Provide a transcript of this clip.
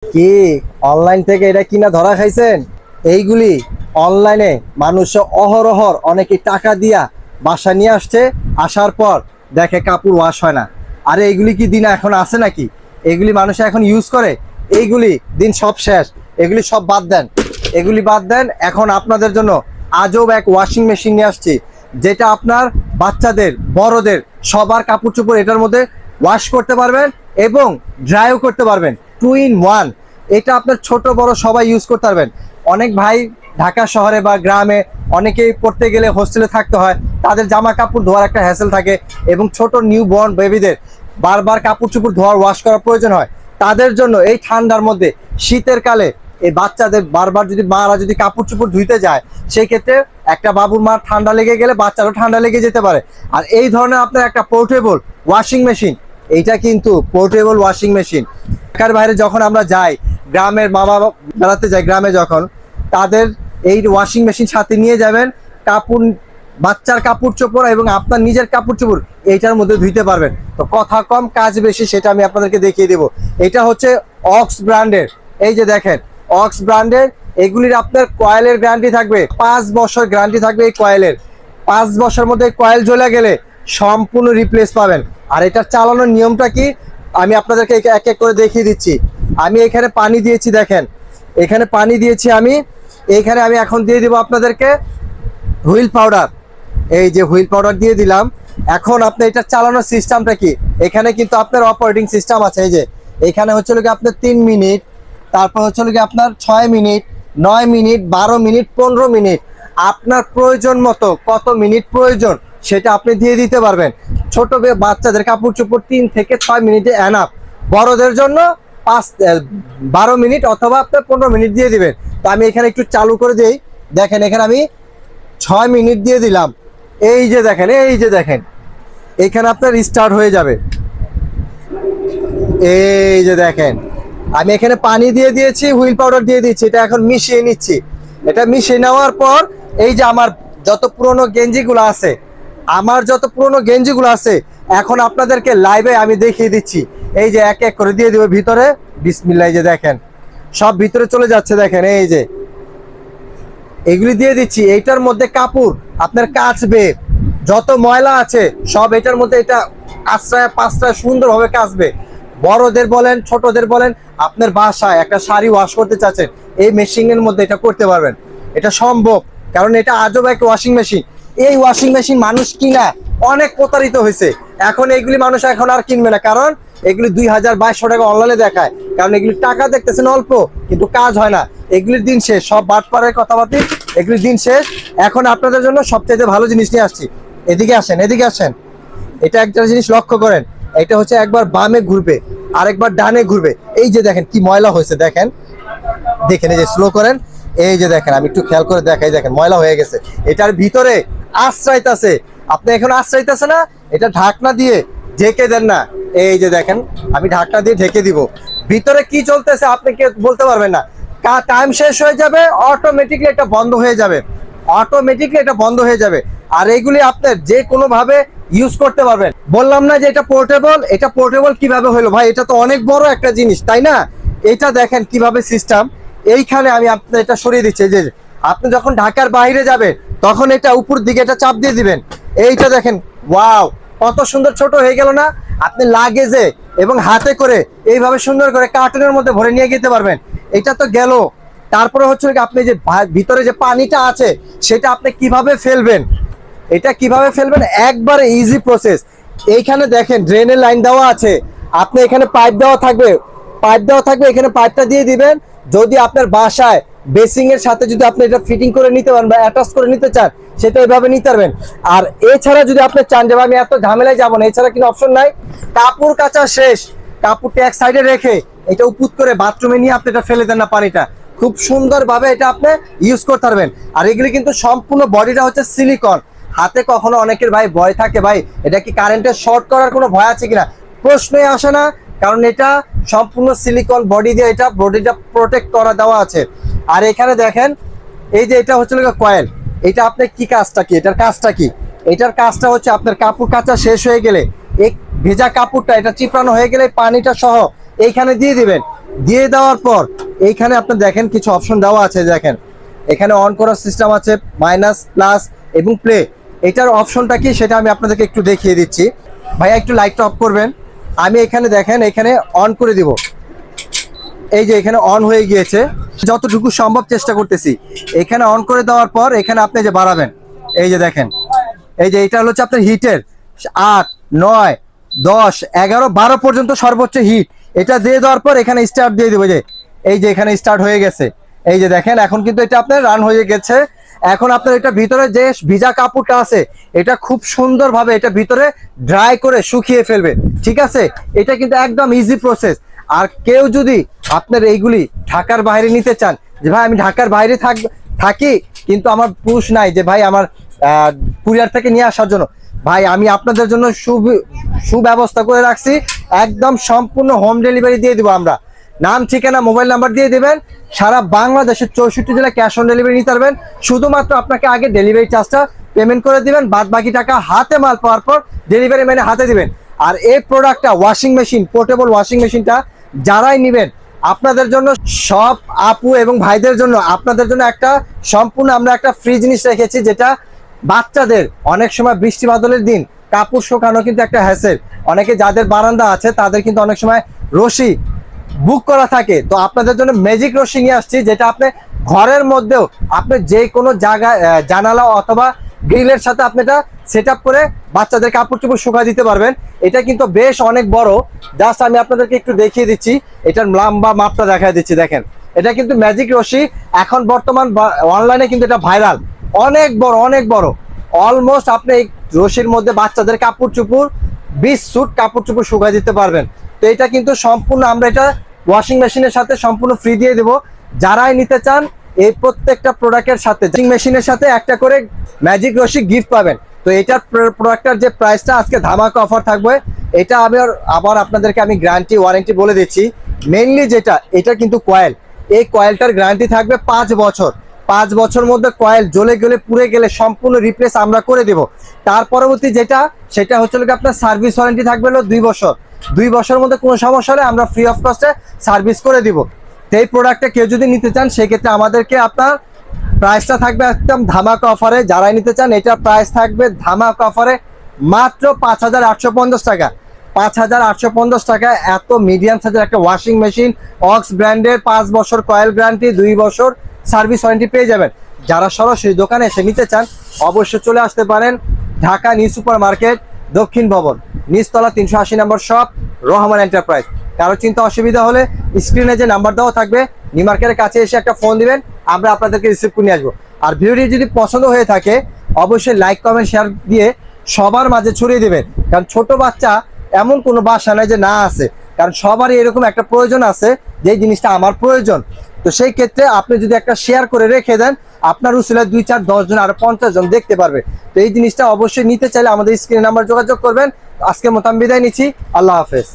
কি অনলাইন থেকে এটা কিনা ধরা খাইছেন? এইগুলি অনলাইনে মানুষ অহরহর অনেকে টাকা দিয়া বাসা নিয়ে আসছে, আসার পর দেখে কাপড় ওয়াশ হয় না। আরে এইগুলি কি দিন এখন আছে নাকি? এগুলি মানুষ এখন ইউজ করে। এইগুলি দিন সব শেষ, এগুলি সব বাদ দেন, এগুলি বাদ দেন। এখন আপনাদের জন্য আজব এক ওয়াশিং মেশিন নিয়ে আসছি, যেটা আপনার বাচ্চাদের, বড়দের সবার কাপড় চোপড় এটার মধ্যে ওয়াশ করতে পারবেন এবং ড্রাইও করতে পারবেন। 2 in 1। এটা আপনার ছোট বড় সবাই ইউজ করতে পারবেন। অনেক ভাই ঢাকা শহরে বা গ্রামে অনেকেই পড়তে গেলে হোস্টেলে থাকতে হয়, তাদের জামা কাপড় ধোয়ার একটা হ্যাসেল থাকে এবং ছোট নিউ বর্ন বেবিদের বারবার কাপড় চোপড় ধোয়ার ওয়াশ করার প্রয়োজন হয়। তাদের জন্য এই ঠান্ডার মধ্যে শীতের কালে এই বাচ্চাদের বারবার যদি মারা যদি কাপড় চোপড় ধুইতে যায়, সেই ক্ষেত্রে একটা বাবুর মার ঠান্ডা লেগে গেলে বাচ্চারও ঠান্ডা লেগে যেতে পারে। আর এই ধরনের আপনার একটা পোর্টেবল ওয়াশিং মেশিন, এইটা কিন্তু পোর্টেবল ওয়াশিং মেশিন। ঢাকার বাইরে যখন আমরা যাই, গ্রামের মামা বেড়াতে যাই গ্রামে, যখন তাদের এই ওয়াশিং মেশিন সাথে নিয়ে যাবেন, কাপড়, বাচ্চার কাপড় চোপড় এবং আপনার নিজের কাপড় চোপড় এইটার মধ্যে ধুইতে পারবেন। তো কথা কম কাজ বেশি, সেটা আমি আপনাদেরকে দেখিয়ে দেবো। এটা হচ্ছে অক্স ব্র্যান্ডের। এই যে দেখেন, অক্স ব্র্যান্ডের। এগুলির আপনার কয়েলের গ্যারান্টি থাকবে 5 বছর, গ্যারান্টি থাকবে এই কয়েলের। 5 বছরের মধ্যে কয়েল জ্বলে গেলে সম্পূর্ণ রিপ্লেস পাবেন। আর এটা চালানোর নিয়মটা কি আমি আপনাদেরকে এক এক করে দেখিয়ে দিচ্ছি। আমি এখানে পানি দিয়েছি, দেখেন এখানে পানি দিয়েছি আমি। এইখানে আমি এখন দিয়ে দিব আপনাদেরকে হুইল পাউডার। এই যে হুইল পাউডার দিয়ে দিলাম। এখন আপনি এটা চালানোর সিস্টেমটা কি, এখানে কিন্তু আপনার অপারেটিং সিস্টেম আছে। এই যে এখানে হচ্ছে কি আপনার 3 মিনিট, তারপর হচ্ছে কি আপনার 6 মিনিট, 9 মিনিট, 12 মিনিট, 15 মিনিট। আপনার প্রয়োজন মতো কত মিনিট প্রয়োজন সেটা আপনি দিয়ে দিতে পারবেন। ছোট বাচ্চাদের কাপড় চোপড় 3 থেকে 6 মিনিটে এনাফ। বড়দের জন্য 12 মিনিট অথবা আপনার 15 মিনিট দিয়ে দিবেন। তো আমি এখানে একটু চালু করে দিই। দেখেন এখানে আমি 6 মিনিট দিয়ে দিলাম। এই যে দেখেন, এই যে দেখেন, এখানে আপনার স্টার্ট হয়ে যাবে। এই যে দেখেন, আমি এখানে পানি দিয়ে দিয়েছি, হুইল পাউডার দিয়ে দিচ্ছি। এটা এখন মিশিয়ে নিচ্ছি। এটা মিশিয়ে নেওয়ার পর এই যে আমার যত পুরনো গেঞ্জিগুলো আছে, এখন আপনাদেরকে লাইভে আমি দেখিয়ে দিচ্ছি। এই যে এক এক করে দিয়ে দিব ভিতরে। বিসমিল্লাহ। এই যে দেখেন সব ভিতরে চলে যাচ্ছে। দেখেন এই যে এগুলি দিয়ে দিচ্ছি। এইটার মধ্যে কাপড় আপনার কাচবে, যত ময়লা আছে সব এটার মধ্যে, এটা আশ্রয় পাশ্রয় সুন্দরভাবে কাচবে। বড়দের বলেন, ছোটদের বলেন, আপনার বাসায় একটা শাড়ি ওয়াশ করতে চাচ্ছেন, এই মেশিনের মধ্যে এটা করতে পারবেন। এটা সম্ভব, কারণ এটা আজব একটা ওয়াশিং মেশিন। এই ওয়াশিং মেশিন মানুষ কিনা অনেক প্রতারিত হয়েছে। এখন এগুলি মানুষ এখন আর কিনবে না, কারণ এগুলি 2000-2200 টাকা অনলাইনে দেখায়। কারণ এগুলি টাকা দেখতেছেন অল্প, কিন্তু কাজ হয় না। এগুলির দিন শেষ, সব বাটপাড়ের কথাবার্তা, এগুলির দিন শেষ। এখন আপনাদের জন্য সবচেয়ে ভালো জিনিস নিয়ে আসছি। এদিকে আসেন, এদিকে আসেন। এটা একটা জিনিস লক্ষ্য করেন, এটা হচ্ছে একবার বামে ঘুরবে, আরেকবার ডানে ঘুরবে। এই যে দেখেন কি ময়লা হয়েছে, দেখেন দেখেন, এই যে স্লো করেন। এই যে দেখেন, আমি একটু খেয়াল করে দেখাই, দেখেন ময়লা হয়ে গেছে। এটার ভিতরে আশ্রয়তাছে, আপনি এখন আশ্রয়তাছে না, এটা ঢাকনা দিয়ে ঢেকে দেন না। এই যে দেখেন, আমি ঢাকনা দিয়ে ঢেকে দিব। ভিতরে কি চলতেছে আপনি কে বলতে পারবেন না। টাইম শেষ হয়ে যাবে, অটোমেটিকলি এটা বন্ধ হয়ে যাবে, অটোমেটিকলি এটা বন্ধ হয়ে যাবে। আর এইগুলি আপনার যে কোনো ভাবে ইউজ করতে পারবেন। বললাম না যে এটা পোর্টেবল। এটা পোর্টেবল কিভাবে হলো ভাই? এটা তো অনেক বড় একটা জিনিস, তাই না? এটা দেখেন কিভাবে সিস্টেম। এইখানে আমি আপনার এটা সরিয়ে দিচ্ছি। যে আপনি যখন ঢাকার বাইরে যাবেন, তখন এটা উপর দিকে এটা চাপ দিয়ে দিবেন। এইটা দেখেন, ওয়াও, কত সুন্দর ছোট হয়ে গেল না? আপনি লাগেজে এবং হাতে করে এইভাবে সুন্দর করে কার্টুনের মধ্যে ভরে নিয়ে যেতে পারবেন। এটা তো গেল। তারপরে হচ্ছে আপনি যে ভিতরে যে পানিটা আছে সেটা আপনি কিভাবে ফেলবেন, এটা কিভাবে ফেলবেন, একবারে ইজি প্রসেস। এইখানে দেখেন ড্রেনের লাইন দেওয়া আছে, আপনি এখানে পাইপ দেওয়া থাকবে, এখানে পাইপটা দিয়ে দিবেন। যদি আপনার বাসায় বেসিং এর সাথে যদি আপনি এটা ফিটিং করে নিতে পারেন বা অ্যাটাচ করে নিতে চান, সেটা এইভাবে নিতে পারবেন। আর এছাড়া যদি আপনি চান যে আমি এত ঝামেলায় যাবো না, এছাড়া কিন্তু অপশন নাই। কাপড় কাচা শেষ, কাপড়টা এক সাইডে রেখে এটা উপুত করে বাথরুমে নিয়ে আপনি এটা ফেলে দেন না, পানিটা খুব সুন্দরভাবে এটা আপনি ইউজ করতে পারবেন। আর এগুলি কিন্তু সম্পূর্ণ বডিটা হচ্ছে সিলিকন। হাতে কখনো অনেকের ভাই ভয় থাকে, ভাই এটা কি কারেন্টের শর্ট করার কোনো ভয় আছে কিনা, প্রশ্নই আসে না। কারণ এটা সম্পূর্ণ সিলিকন বডি দিয়ে এটা বডিটা প্রোটেক্ট করা দেওয়া আছে। আর এখানে দেখেন, এই যে এটা হচ্ছে কয়েল। এটা আপনার কি কাজটা কি, এটার কাজটা কি? এটার কাজটা হচ্ছে আপনার কাপড় কাচা শেষ হয়ে গেলে, এই ভেজা কাপড়টা এটা চিপড়ানো হয়ে গেলে পানিটা সহ এইখানে দিয়ে দিবেন। দিয়ে দেওয়ার পর এইখানে আপনি দেখেন কিছু অপশন দেওয়া আছে, দেখেন এখানে অন করার সিস্টেম আছে, মাইনাস, প্লাস এবং প্লে। এটার অপশনটা কি সেটা আমি আপনাদেরকে একটু দেখিয়ে দিচ্ছি। ভাইয়া একটু লাইটটা অফ করবেন। আমি এখানে দেখেন এখানে অন করে দিব, এই যে এখানে অন হয়ে গিয়েছে, যতটুকু সম্ভব চেষ্টা করতেছি। এখানে অন করে দেওয়ার পর এখানে আপনি যে বাড়াবেন, এই যে দেখেন, এই যে এটা হচ্ছে আপনার হিটের 8, 9, 10, 11, 12 পর্যন্ত সর্বোচ্চ হিট। এটা দিয়ে দেওয়ার পর এখানে স্টার্ট দিয়ে দেবো, যে এই যে এখানে স্টার্ট হয়ে গেছে, এই যে দেখেন এখন কিন্তু এটা আপনার রান হয়ে গেছে। এখন আপনার এটা ভিতরে যে ভিজা কাপড়টা আছে এটা খুব সুন্দরভাবে এটা ভিতরে ড্রাই করে শুকিয়ে ফেলবে, ঠিক আছে। এটা কিন্তু একদম ইজি প্রসেস। আর কেউ যদি আপনার এইগুলি ঢাকার বাইরে নিতে চান, যে ভাই আমি ঢাকার বাইরে থাকি কিন্তু আমার পুরুষ নাই, যে ভাই আমার কুরিয়ার থেকে নিয়ে আসার জন্য, ভাই আমি আপনাদের জন্য সুব্যবস্থা করে রাখছি। একদম সম্পূর্ণ হোম ডেলিভারি দিয়ে দিব আমরা। নাম, ঠিকানা, মোবাইল নাম্বার দিয়ে দিবেন। সারা বাংলাদেশের 64 জেলা ক্যাশ অন ডেলিভারি নিতে পারবেন। শুধুমাত্র আপনাকে আগে ডেলিভারি চার্জটা পেমেন্ট করে দিবেন, বাদ বাকি টাকা হাতে মাল পাওয়ার পর ডেলিভারি ম্যানে হাতে দিবেন। আর এই প্রোডাক্টটা ওয়াশিং মেশিন, পোর্টেবল ওয়াশিং মেশিনটা যারাই নেবেন আপনাদের জন্য, সব আপু এবং ভাইদের জন্য আপনাদের জন্য একটা সম্পূর্ণ আমরা একটা ফ্রি জিনিস রেখেছি, যেটা বাচ্চাদের অনেক সময় বৃষ্টি বাদলের দিন কাপড় শুকানো কিন্তু একটা হ্যাসেল। অনেকে যাদের বারান্দা আছে তাদের কিন্তু অনেক সময় রশি বুক করা থাকে। তো আপনাদের জন্য ম্যাজিক রশি নিয়ে আসছি, যেটা আপনি ঘরের মধ্যেও আপনি যে কোনো জায়গায় জানালা অথবা গ্রিলের সাথে আপনি এটা সেট আপ করে বাচ্চাদের কাপড় চোপড় শুকা দিতে পারবেন। এটা কিন্তু বেশ অনেক বড়। জাস্ট আমি আপনাদেরকে একটু দেখিয়ে দিচ্ছি, এটার লম্বা মাপটা দেখা দিচ্ছি। দেখেন এটা কিন্তু ম্যাজিক রশি, এখন বর্তমান অনলাইনে কিন্তু এটা ভাইরাল, অনেক বড় অনেক বড়। অলমোস্ট আপনি এই রশির মধ্যে বাচ্চাদের কাপড় চোপড় 20 স্যুট কাপড় চোপড় শুকাই দিতে পারবেন। তো এটা কিন্তু সম্পূর্ণ আমরা এটা ওয়াশিং মেশিনের সাথে সম্পূর্ণ ফ্রি দিয়ে দেবো। যারাই নিতে চান এই প্রত্যেকটা প্রোডাক্টের সাথে ওয়াশিং মেশিনের সাথে একটা করে ম্যাজিক রশি গিফট পাবেন। তো এটার প্রোডাক্টের যে প্রাইসটা আজকে ধামাকা অফার থাকবে, এটা আমি আবার আপনাদেরকে আমি গ্যারান্টি ওয়ারেন্টি বলে দিচ্ছি। মেইনলি যেটা, এটা কিন্তু কয়েল, এই কয়েলটার গ্যারান্টি থাকবে 5 বছর। 5 বছর মধ্যে কয়েল জ্বলে গেলে পুড়ে গেলে সম্পূর্ণ রিপ্লেস আমরা করে দেব। তার পরবর্তী যেটা, সেটা হচ্ছে আপনার সার্ভিস ওয়ারেন্টি থাকবে 2 বছর। 2 বছরের মধ্যে কোনো সমস্যা হলে আমরা ফ্রি অফ কস্টে সার্ভিস করে দিব। তো এই প্রোডাক্টটা কেউ যদি নিতে চান সেক্ষেত্রে আমাদেরকে আপনার প্রাইসটা থাকবে একদম ধামাকা অফারে। যারাই নিতে চান এটার প্রাইস থাকবে ধামাকা অফারে মাত্র 5850 টাকা। 5850 টাকা এত মিডিয়াম সাইজের একটা ওয়াশিং মেশিন, অক্স ব্র্যান্ডের, 5 বছর কয়েল গ্যারান্টি, 2 বছর সার্ভিস ওয়ারেন্টি পেয়ে যাবেন। যারা সরাসরি দোকানে এসে নিতে চান অবশ্যই চলে আসতে পারেন ঢাকা নিউ সুপার মার্কেট, দক্ষিণ ভবন, নিচতলা 380 নম্বর শপ, রহমান এন্টারপ্রাইজ। কারো চিন্তা অসুবিধা হলে স্ক্রিনে যে নাম্বার দেওয়া থাকবে নিউ মার্কেটের কাছে এসে একটা ফোন দিবেন, আমরা আপনাদেরকে রিসিভ করে নিয়ে আসবো। আর ভিডিওটি যদি পছন্দ হয়ে থাকে অবশ্যই লাইক, কমেন্ট, শেয়ার দিয়ে সবার মাঝে ছড়িয়ে দেবেন। কারণ ছোট বাচ্চা এমন কোনো বাসা নাই যে না আছে, কারণ সবারই এরকম একটা প্রয়োজন আছে যে জিনিসটা আমার প্রয়োজন। তো সেই ক্ষেত্রে আপনি যদি একটা শেয়ার করে রেখে দেন, আপনার উসিলায় 2, 4, 10 জন আর 50 জন দেখতে পারবে। তো এই জিনিসটা অবশ্যই নিতে চাইলে আমাদের স্ক্রিনে নাম্বার যোগাযোগ করবেন। আজকের মতো আমি বিদায় নিচ্ছি, আল্লাহ হাফেজ।